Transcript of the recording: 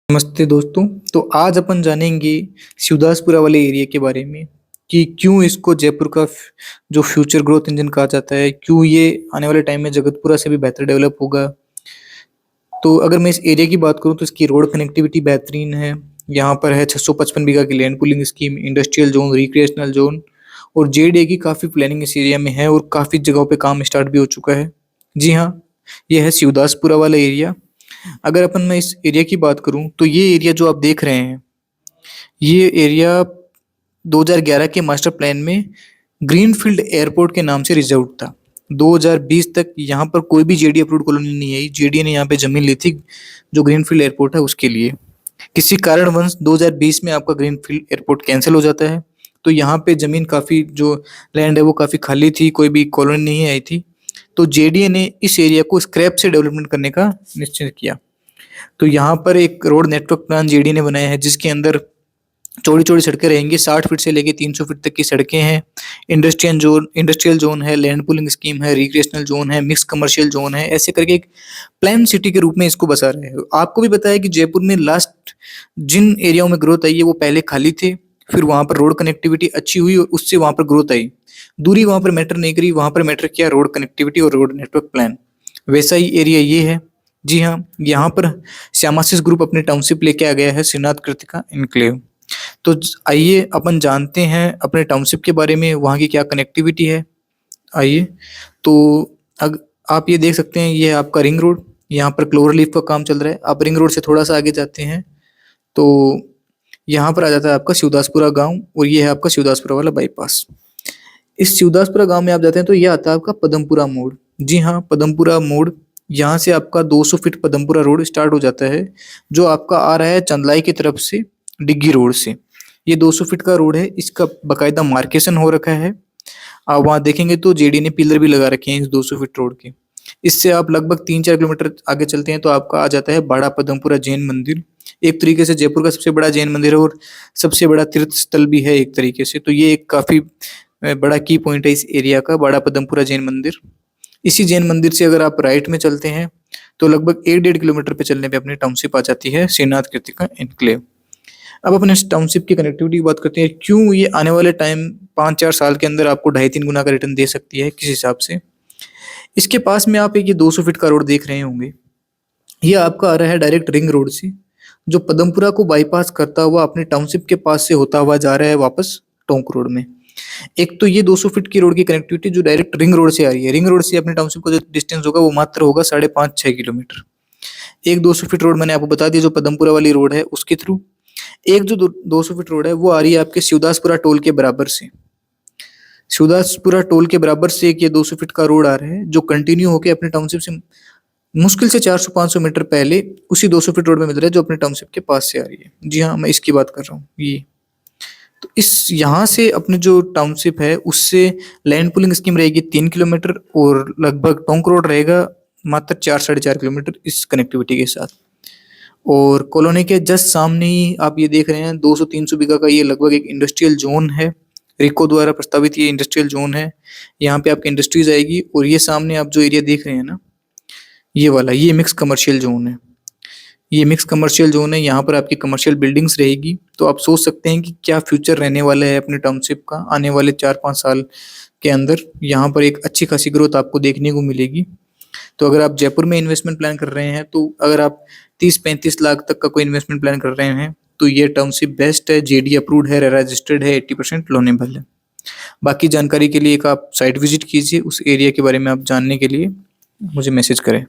नमस्ते दोस्तों। तो आज अपन जानेंगे शिवदासपुरा वाले एरिया के बारे में कि क्यों इसको जयपुर का जो फ्यूचर ग्रोथ इंजन कहा जाता है, क्यों ये आने वाले टाइम में जगतपुरा से भी बेहतर डेवलप होगा। तो अगर मैं इस एरिया की बात करूं तो इसकी रोड कनेक्टिविटी बेहतरीन है। यहाँ पर है 655 बीघा की land pooling scheme, industrial zone, recreational zone और जेडीए की काफ़ी प्लानिंग इस एरिया में है और काफ़ी जगहों पे काम स्टार्ट भी हो चुका है। जी हाँ, यह है शिवदासपुरा वाला एरिया। अगर अपन मैं इस एरिया की बात करूं तो ये एरिया जो आप देख रहे हैं, ये एरिया 2011 के मास्टर प्लान में ग्रीनफील्ड एयरपोर्ट के नाम से रिजर्व था। 2020 तक यहाँ पर कोई भी जेडी अप्रूव्ड कॉलोनी नहीं आई। जेडीए ने यहाँ पे जमीन ली थी जो ग्रीनफील्ड एयरपोर्ट है उसके लिए। किसी कारणवश 2020 में आपका ग्रीनफील्ड एयरपोर्ट कैंसिल हो जाता है, तो यहाँ पे जमीन काफ़ी जो लैंड है वो काफ़ी खाली थी, कोई भी कॉलोनी नहीं आई थी। तो जेडीए ने इस एरिया को स्क्रैप से डेवलपमेंट करने का निश्चय किया। तो यहाँ पर एक रोड नेटवर्क प्लान जेडीए ने बनाया है जिसके अंदर चौड़ी चौड़ी सड़कें रहेंगी, 60 फीट से लेके 300 फीट तक की सड़कें हैं। इंडस्ट्रियल जोन है, लैंड पूलिंग स्कीम है, रिक्रिएशनल जोन है, मिक्स कमर्शियल जोन है। ऐसे करके एक प्लान सिटी के रूप में इसको बसा रहे हैं। आपको भी पता है कि जयपुर में लास्ट जिन एरियाओं में ग्रोथ आई है वो पहले खाली थे, फिर वहां पर रोड कनेक्टिविटी अच्छी हुई और उससे वहां पर ग्रोथ आई। दूरी वहां पर मैटर नहीं करी, वहां पर मैटर किया रोड कनेक्टिविटी और रोड नेटवर्क प्लान। वैसा ही एरिया ये है। जी हाँ, यहाँ पर श्यामासिस ग्रुप अपने टाउनशिप लेके आ गया है, श्रीनाथ कृतिका इनक्लेव। तो आइए अपन जानते हैं अपने टाउनशिप के बारे में, वहाँ की क्या कनेक्टिविटी है। आइए। तो अग आप ये देख सकते हैं, ये है आपका रिंग रोड। यहाँ पर क्लोवर लीफ का काम चल रहा है। आप रिंग रोड से थोड़ा सा आगे जाते हैं तो यहाँ पर आ जाता है आपका शिवदासपुरा गांव और ये है आपका शिवदासपुरा वाला बाईपास। इस शिवदासपुरा गांव में आप जाते हैं तो ये आता है आपका पदमपुरा मोड़। जी हाँ, पदमपुरा मोड़। यहाँ से आपका 200 फीट पदमपुरा रोड स्टार्ट हो जाता है, जो आपका आ रहा है चंदलाई की तरफ से, डिग्गी रोड से। ये 200 फीट का रोड है, इसका बकायदा मार्केशन हो रखा है। आप वहाँ देखेंगे तो जेडी ने पिलर भी लगा रखे हैं इस 200 फीट रोड के। इससे आप लगभग 3-4 किलोमीटर आगे चलते हैं तो आपका आ जाता है बाड़ा पदमपुरा जैन मंदिर। एक तरीके से जयपुर का सबसे बड़ा जैन मंदिर है और सबसे बड़ा तीर्थ स्थल भी है एक तरीके से। तो ये एक काफी बड़ा की पॉइंट है इस एरिया का, बाड़ा पदमपुरा जैन मंदिर। इसी जैन मंदिर से अगर आप राइट में चलते हैं तो लगभग 1-1.5 किलोमीटर पे चलने पे अपनी टाउनशिप आ जाती है, श्रीनाथ कृतिका इनक्लेव। अब अपने इस टाउनशिप की कनेक्टिविटी की बात करते हैं, क्यों ये आने वाले टाइम 5-4 साल के अंदर आपको 2.5-3 गुना का रिटर्न दे सकती है किस हिसाब से। इसके पास में आप एक ये 200 फीट का रोड देख रहे होंगे, ये आपका आ रहा है डायरेक्ट रिंग रोड से, जो पदमपुरा को बाईपास करता हुआ अपने टाउनशिप के पास से होता हुआ जा रहा है वापस टोंक रोड में। एक तो ये 200 फीट की रोड की कनेक्टिविटी जो डायरेक्ट रिंग रोड से आ रही है। रिंग रोड से अपने टाउनशिप का जो डिस्टेंस होगा वो मात्र होगा 5.5-6 किलोमीटर। एक 200 फीट रोड मैंने आपको बता दिया जो पदमपुरा वाली रोड है उसके थ्रू। एक जो 200 फीट रोड है वो आ रही है आपके शिवदासपुरा टोल के बराबर से। शिवदासपुरा टोल के बराबर से एक ये 200 फीट का रोड आ रहा है जो कंटिन्यू होके अपने टाउनशिप से मुश्किल से 400-500 मीटर पहले उसी 200 फीट रोड में मिल रहा है जो अपने टाउनशिप के पास से आ रही है। जी हाँ, मैं इसकी बात कर रहा हूँ ये। तो इस यहाँ से अपने जो टाउनशिप है उससे लैंड पूलिंग स्कीम रहेगी 3 किलोमीटर और लगभग टोंक रोड रहेगा मात्र 4-4.5 किलोमीटर इस कनेक्टिविटी के साथ। और कॉलोनी के जस्ट सामने ही आप ये देख रहे हैं 200-300 बीघा का ये लगभग एक इंडस्ट्रियल जोन है। रिको द्वारा प्रस्तावित ये इंडस्ट्रियल जोन है। यहाँ पे आपकी इंडस्ट्रीज आएगी और ये सामने आप जो एरिया देख रहे हैं ना, ये वाला, ये मिक्स कमर्शियल जोन है। ये मिक्स कमर्शियल जोन है, यहाँ पर आपकी कमर्शियल बिल्डिंग्स रहेगी। तो आप सोच सकते हैं कि क्या फ्यूचर रहने वाला है अपने टाउनशिप का आने वाले 4-5 साल के अंदर। यहाँ पर एक अच्छी खासी ग्रोथ आपको देखने को मिलेगी। तो अगर आप जयपुर में इन्वेस्टमेंट प्लान कर रहे हैं, तो अगर आप 30-35 लाख तक का कोई इन्वेस्टमेंट प्लान कर रहे हैं तो ये टाउनशिप बेस्ट है, जेडी अप्रूव्ड है, रजिस्टर्ड है, 80% लोनेबल है। बाकी जानकारी के लिए एक आप साइट विजिट कीजिए, उस एरिया के बारे में आप जानने के लिए मुझे मैसेज करें।